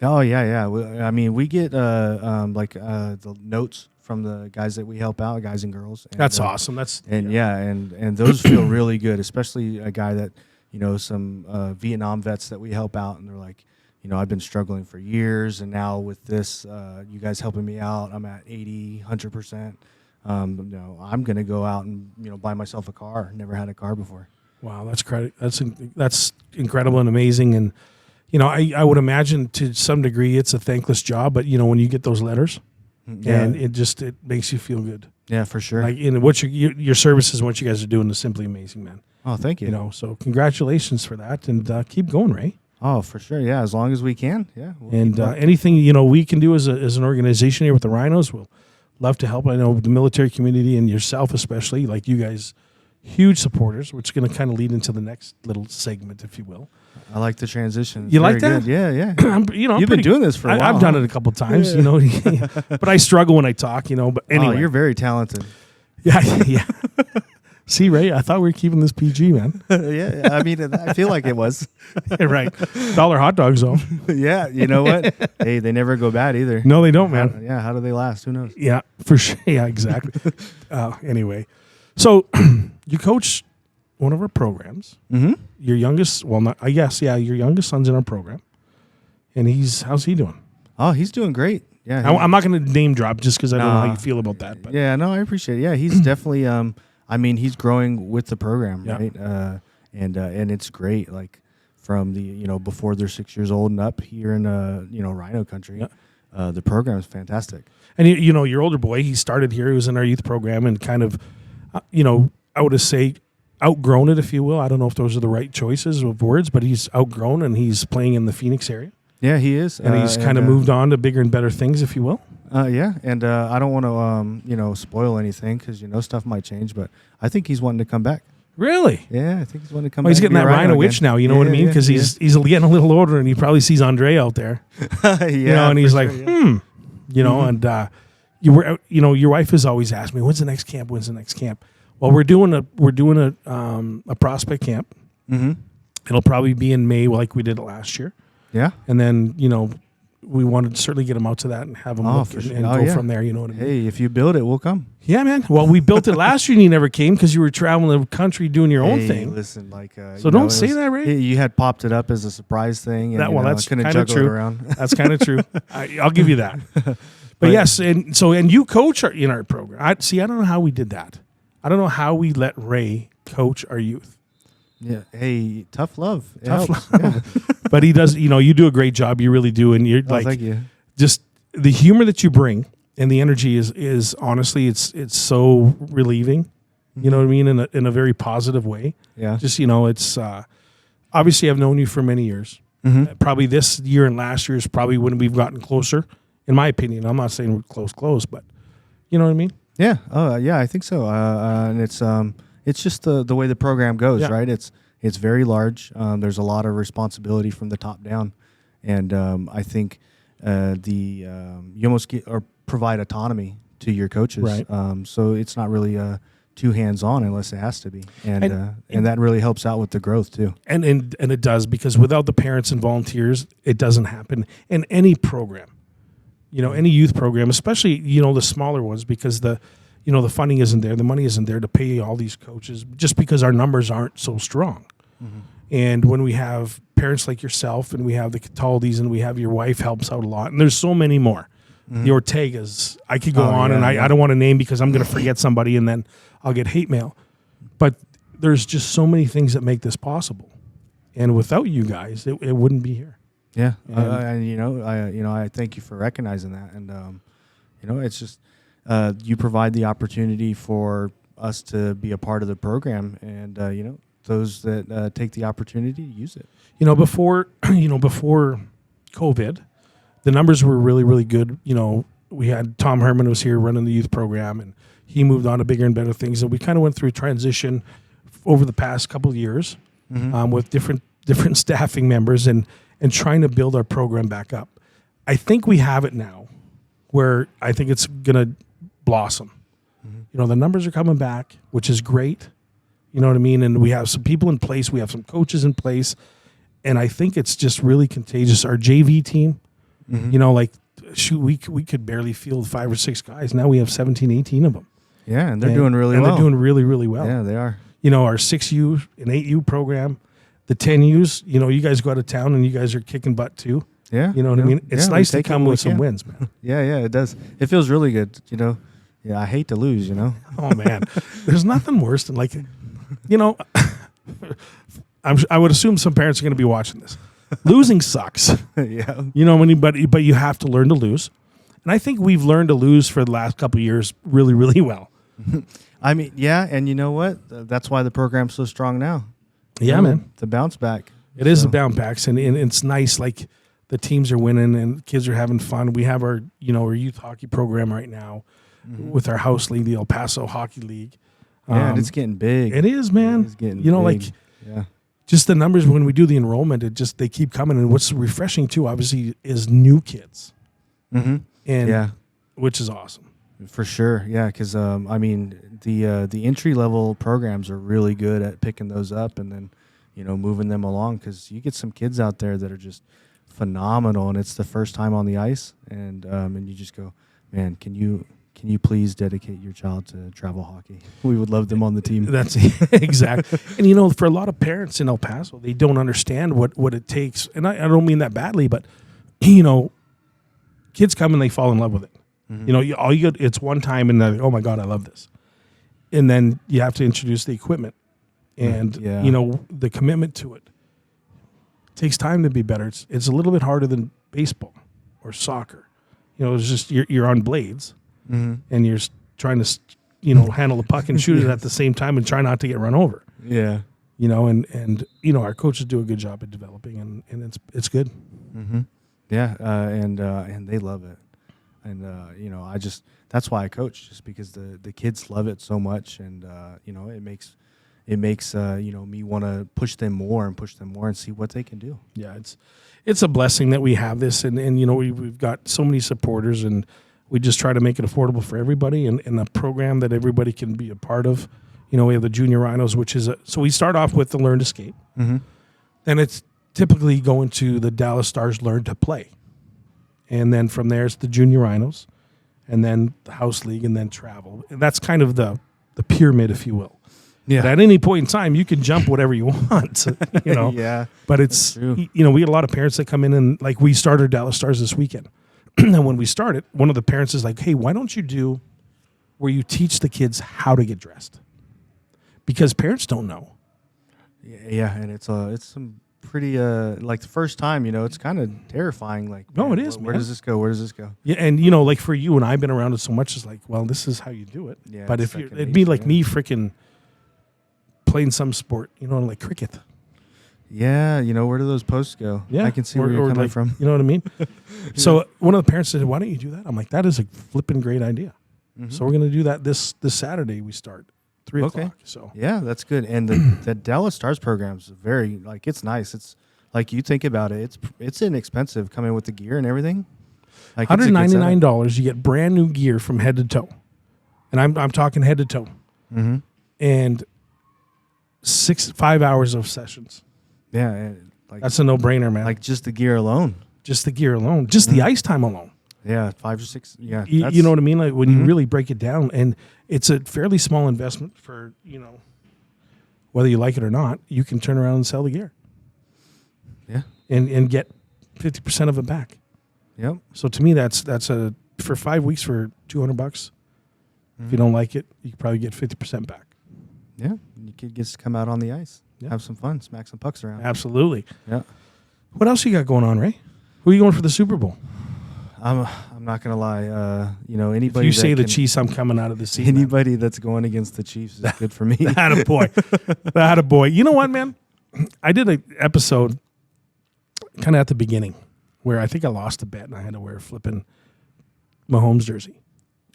Oh yeah. We get the notes from the guys that we help out, guys and girls. And, That's awesome. And those feel really good, especially a guy that some Vietnam vets that we help out, and they're like, I've been struggling for years, and now with this, you guys helping me out, I'm at 80, 100%. I'm gonna go out and buy myself a car. Never had a car before. Wow, that's incredible and amazing. And I would imagine to some degree it's a thankless job, but when you get those letters, and it makes you feel good. Yeah, for sure. Like what your services and what you guys are doing is simply amazing, man. Oh, thank you. So congratulations for that, and keep going, Ray. Oh, for sure. Yeah, as long as we can. Yeah. And anything we can do as an organization here with the Rhinos, we'll love to help. I know the military community and yourself especially, like you guys, huge supporters, which is going to kind of lead into the next little segment, if you will. I like the transition. It's You like very that? good. Yeah. You've been doing this for a while. I've done it a couple times, but I struggle when I talk, But anyway, you're very talented. yeah. See, Ray, I thought we were keeping this PG, man. Yeah, I feel like it was. Right. $1 hot dogs, though. Yeah, you know what? Hey, they never go bad either. No, they don't, man. How do they last? Who knows? Yeah, for sure. Yeah, exactly. Anyway, so you coach one of our programs. Mm-hmm. Your youngest, your youngest son's in our program. And how's he doing? Oh, he's doing great. Yeah. I'm not going to name drop just because I don't know how you feel about that. But. Yeah, no, I appreciate it. Yeah, he's definitely, he's growing with the program, Yeah. right? And it's great. Like from the before they're 6 years old and up here in Rhino country. Yeah. The program is fantastic. And your older boy, he started here. He was in our youth program and kind of, I would say, outgrown it, if you will. I don't know if those are the right choices of words, but he's outgrown and he's playing in the Phoenix area. Yeah, he is, And he's kind of moved on to bigger and better things, if you will. Yeah, and I don't want to spoil anything because stuff might change, but I think he's wanting to come back. Really? Yeah, I think he's wanting to come Well, back. he's getting Be a that Rhino itch again. now, you know what I mean? Because he's getting a little older and he probably sees Andre out there. And he's like, and you were out, your wife has always asked me, when's the next camp? Well, we're doing a prospect camp. Mm-hmm. It'll probably be in May like we did it last year. Yeah. And then, we wanted to certainly get him out to that and have him look and go from there, you know what I mean? Hey, if you build it, we'll come. Yeah, man. Well, we built it last year and you never came because you were traveling the country doing your own thing. Listen, so don't say that, Ray. You had popped it up as a surprise thing. And, That's couldn't kind of juggle it true. around. That's kind of true. I'll give you that. But yes, and you coach in our program. I don't know how we did that. I don't know how we let Ray coach our youth. Yeah. Hey, tough love. It Tough helps. love. But he does. You do a great job. You really do. And you're Thank you. just the humor that you bring and the energy is honestly it's so relieving. You know what I mean, in a very positive way. Yeah. Just it's obviously I've known you for many years. Mm-hmm. Probably this year and last year is probably when we've gotten closer. In my opinion, I'm not saying we're close, but you know what I mean. Yeah. Yeah, I think so. And it's just the way the program goes, Yeah. right? It's very large. There's a lot of responsibility from the top down, and I think you almost get or provide autonomy to your coaches. Right. So it's not really too hands on unless it has to be, and that really helps out with the growth too. And it does, because without the parents and volunteers, it doesn't happen in any program. Any youth program, especially, the smaller ones, because the funding isn't there. The money isn't there to pay all these coaches just because our numbers aren't so strong. Mm-hmm. And when we have parents like yourself and we have the Cataldis and we have your wife helps out a lot. And there's so many more. Mm-hmm. The Ortegas, I could go on and I don't want to name because I'm going to forget somebody and then I'll get hate mail. But there's just so many things that make this possible. And without you guys, it wouldn't be here. Yeah, I thank you for recognizing that, and it's just you provide the opportunity for us to be a part of the program, and those that take the opportunity to use it. Before COVID, the numbers were really, really good. We had Tom Herman was here running the youth program, and he moved on to bigger and better things. And we kind of went through a transition over the past couple of years with different staffing members and trying to build our program back up. I think we have it now where I think it's going to blossom. The numbers are coming back, which is great. You know what I mean? And we have some people in place. We have some coaches in place. And I think it's just really contagious. Our JV team, we could barely field 5 or 6 guys. Now we have 17, 18 of them. Yeah, and they're doing really well. They're doing really, really well. Yeah, they are. Our 6U and 8U program, the 10Us, you guys go out of town and you guys are kicking butt too. Yeah. You know what I mean? It's nice to come with some wins, man. Yeah, it does. It feels really good, Yeah, I hate to lose, Oh, man. There's nothing worse than I would assume some parents are going to be watching this. Losing sucks. Yeah. But you have to learn to lose. And I think we've learned to lose for the last couple of years really, really well. I mean, yeah, and you know what? That's why the program's so strong now. Yeah, man. The bounce back. It is the bounce backs, and it's nice. Like the teams are winning and kids are having fun. We have our youth hockey program right now with our house league, the El Paso Hockey League. Yeah, and it's getting big. It is, man. It's getting big. Just the numbers when we do the enrollment, they keep coming. And what's refreshing too, obviously, is new kids. Mm-hmm. And which is awesome. For sure, yeah, because the entry level programs are really good at picking those up and then moving them along, because you get some kids out there that are just phenomenal and it's the first time on the ice, and you just go, man, can you please dedicate your child to travel hockey? We would love them on the team. That's exactly. And for a lot of parents in El Paso, they don't understand what it takes, and I don't mean that badly, but kids come and they fall in love with it. Mm-hmm. It's one time and they're like, oh my God, I love this. And then you have to introduce the equipment and, the commitment to it. takes time to be better. It's a little bit harder than baseball or soccer. It's just you're on blades and you're trying to handle the puck and shoot it at the same time and try not to get run over. Yeah. And our coaches do a good job at developing, and it's good. Mm-hmm. Yeah, and they love it, and that's why I coach, just because the kids love it so much, and it makes me want to push them more and see what they can do. Yeah, it's a blessing that we have this, and we've got so many supporters, and we just try to make it affordable for everybody, and a program that everybody can be a part of. We have the Junior Rhinos, which is so we start off with the Learn to Skate. Mm-hmm. Then it's typically going to the Dallas Stars Learn to Play. And then from there, it's the Junior Rhinos, and then the House League, and then travel. And that's kind of the pyramid, if you will. Yeah. But at any point in time, you can jump whatever you want, Yeah. But it's, true. we get a lot of parents that come in, and like we started Dallas Stars this weekend. And when we started, one of the parents is like, hey, why don't you do where you teach the kids how to get dressed? Because parents don't know. Yeah, and it's some pretty like the first time, it's kind of terrifying. Like, No, man, it is, Where man. does this go? Where does this go? Yeah, and like for you and I've been around it so much, it's like, well, this is how you do it. Yeah, But it's if second it'd be nature, like yeah. me freaking playing some sport, like cricket. Yeah, where do those posts go? Yeah, I can see where you're coming from. You know what I mean? So one of the parents said, "Why don't you do that?" I'm like, "That is a flipping great idea." Mhm. So we're going to do that this Saturday. We start 3:00. So Yeah, that's good. And the Dallas Stars program is very, it's nice. It's like, you think about it, it's inexpensive coming with the gear and everything. Like, it's a good setup. $199, you get brand new gear from head to toe, and I'm talking head to toe, Mhm. and 5 hours of sessions. Yeah, and That's a no-brainer, man. like just the gear alone. Just the gear alone, just the ice time alone. Yeah, 5 or 6. Yeah, You know what I mean? Like when you Mhm. really break it down, and it's a fairly small investment for, whether you like it or not, you can turn around and sell the gear Yeah. and get 50% of it back. Yep. So to me, that's for 5 weeks for $200. If you don't like it, you can probably get 50% back. Yeah, your kid gets to come out on the ice, Yeah. have some fun, smack some pucks around. Absolutely. Yeah. What else you got going on, Ray? Who are you going for the Super Bowl? I'm not gonna lie. If Anybody you say that the can- Chiefs, I'm coming out of the season. anybody that's going against the Chiefs is good for me. That a boy. You know what, man? I did an episode kind of at the beginning where I think I lost a bet and I had to wear a flipping Mahomes jersey.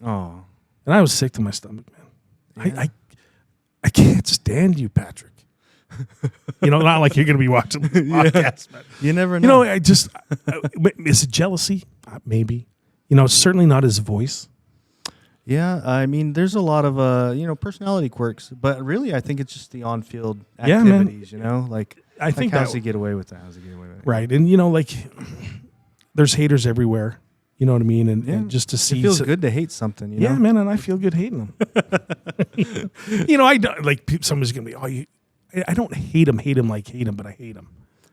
Oh, And I was sick to my stomach, man. Yeah. I can't stand you, Patrick. Not like you're going to be watching the podcast. But, you never know. I just, is it jealousy? Maybe. It's certainly not his voice. Yeah, I mean, there's a lot of personality quirks, but really, I think it's just the on-field Yeah, man. activities. I think how's that, he get away with that? How's he get away with it? right. And, there's haters everywhere. You know what I mean? And just to see. It feels good to hate something. Yeah, man, and I feel good hating them. I don't, somebody's gonna be, I don't hate him, but I hate him.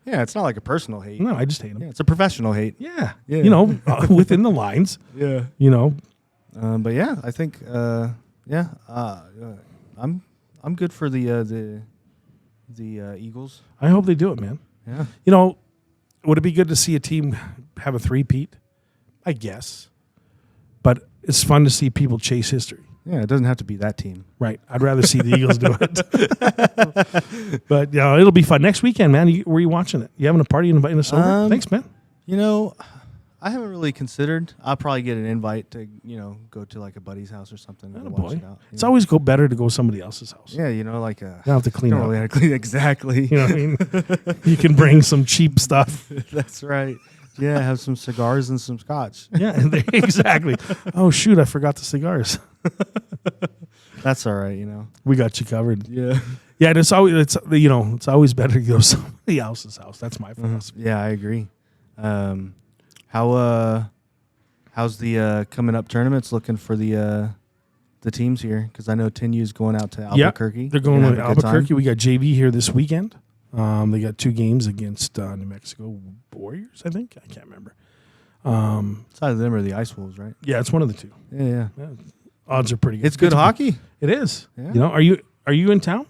Yeah, it's not like a personal hate. No, I just hate him. Yeah, it's a professional hate. Yeah, Yeah. within the lines. Yeah. But yeah, I think I'm good for the Eagles. I hope they do it, man. Yeah. Would it be good to see a team have a three-peat? I guess, but it's fun to see people chase history. Yeah, it doesn't have to be that team. Right. I'd rather see the Eagles do it. But it'll be fun. Next weekend, man, where are you watching it? You having a party and inviting us over? Thanks, man. I haven't really considered. I'll probably get an invite to, go to like a buddy's house or something and watch Boy. it out. It's always better to go to somebody else's house. Yeah, You don't have to clean don't up. really have to clean exactly. You know what I mean? You can bring some cheap stuff. That's right. Yeah, have some cigars and some scotch. Yeah, exactly. Oh, shoot, I forgot the cigars. That's all right, We got you covered. Yeah. Yeah, and it's always better to go to somebody else's house. That's my philosophy. Yeah, I agree. How's the coming up tournaments looking for the teams here? Because I know 10U's going out to Albuquerque. They're going Gonna to have a good time. Albuquerque. We got JV here this weekend. They got 2 games against New Mexico Warriors, I think. I can't remember. It's either them or the Ice Wolves, right? Yeah, it's one of the 2. Yeah. Yeah, odds are pretty good. It's good hockey. It is. Yeah. Are you in town?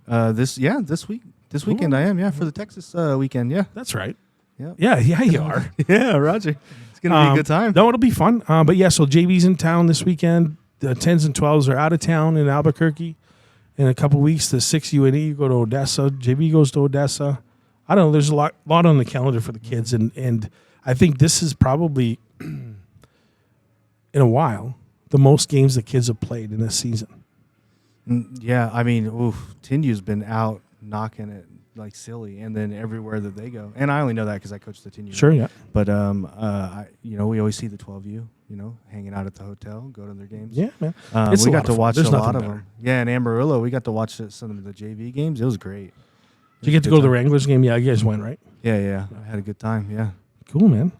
This week. This weekend I am, for the Texas weekend, yeah. That's right. Yeah. Yeah, you are. Yeah, Roger. It's going to be a good time. No, it'll be fun. But yeah, so JB's in town this weekend. The 10s and 12s are out of town in Albuquerque. In a couple weeks, the 6 UNE go to Odessa. JB goes to Odessa. I don't know. There's a lot on the calendar for the kids, and I think this is probably in a while the most games the kids have played in this season. Yeah, I mean, Tinu's been out knocking it like silly, and then everywhere that they go. And I only know that because I coach the Tinu. Sure, yeah. But we always see the 12U, hanging out at the hotel, go to their games. Yeah, man. We got to watch There's a lot nothing of better. them. Yeah, in Amarillo, we got to watch some of the JV games. It was great. Did you get to go to the Wranglers game? Yeah, you guys went, right? Yeah. I had a good time. Yeah. Cool, man.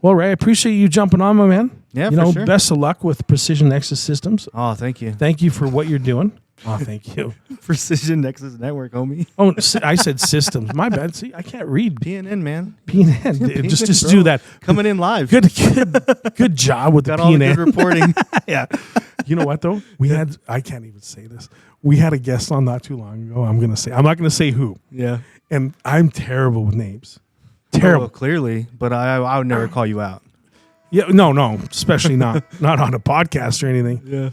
Well, Ray, I appreciate you jumping on, my man. Yeah, for sure. Best of luck with Precision Nexus Systems. Oh, thank you. Thank you for what you're doing. Oh, thank you. Precision Nexus Network, homie. Oh, I said systems. My bad. See, I can't read. PNN, man. PNN. Just bro. do that. Coming in live. Good job with Got the all the PNN. good reporting. Yeah. You know what though? I can't even say this. We had a guest on not too long ago. I'm not gonna say who. Yeah. And I'm terrible with names. Terrible. Well, clearly, but I would never call you out. Yeah, no, especially not on a podcast or anything. Yeah.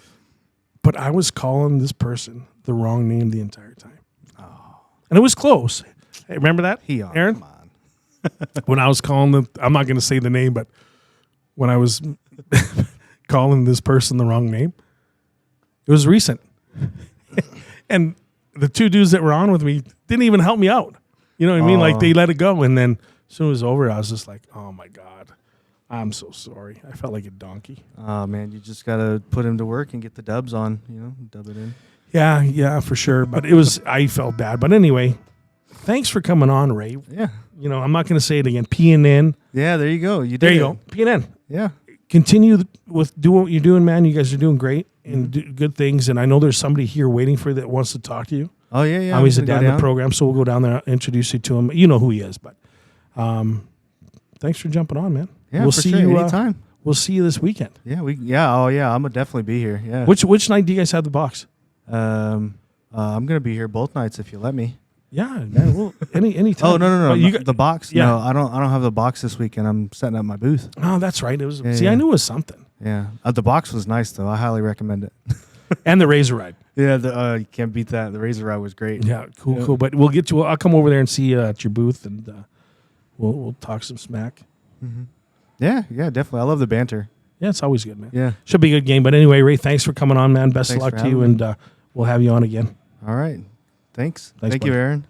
But I was calling this person the wrong name the entire time. Oh. And it was close. Hey, remember that? Aaron? Come on. When I was calling them, I'm not going to say the name, but when I was calling this person the wrong name, it was recent. And the two dudes that were on with me didn't even help me out. You know what I mean? Like they let it go. And then as soon as it was over, I was just like, oh my God. I'm so sorry. I felt like a donkey. Oh, man, you just got to put him to work and get the dubs on, dub it in. Yeah, for sure. But I felt bad. But anyway, thanks for coming on, Ray. Yeah. I'm not going to say it again. PNN. Yeah, there you go. There you go. PNN. Yeah. Continue with doing what you're doing, man. You guys are doing great and do good things. And I know there's somebody here waiting for you that wants to talk to you. Oh, yeah. He's a dad in the program, so we'll go down there and introduce you to him. You know who he is. But thanks for jumping on, man. Yeah, we'll for see sure. you Anytime. We'll see you this weekend. Yeah, I'm gonna definitely be here. Yeah. Which night do you guys have the box? I'm gonna be here both nights if you let me. Yeah, man. Well, any time. Oh no, you got the box. Yeah. No, I don't have the box this weekend. I'm setting up my booth. Oh, that's right. It was. Yeah. I knew it was something. Yeah, the box was nice though. I highly recommend it. And the Razor Ride. Yeah, you can't beat that. The Razor Ride was great. Yeah, cool. But we'll get you. I'll come over there and see you at your booth, and we'll talk some smack. Mm-hmm. Yeah, definitely. I love the banter. Yeah, it's always good, man. Yeah. Should be a good game. But anyway, Ray, thanks for coming on, man. Best of Thanks luck for to you, having and we'll have you on again. All right. Thanks. Thanks, Thank you, buddy. Aaron.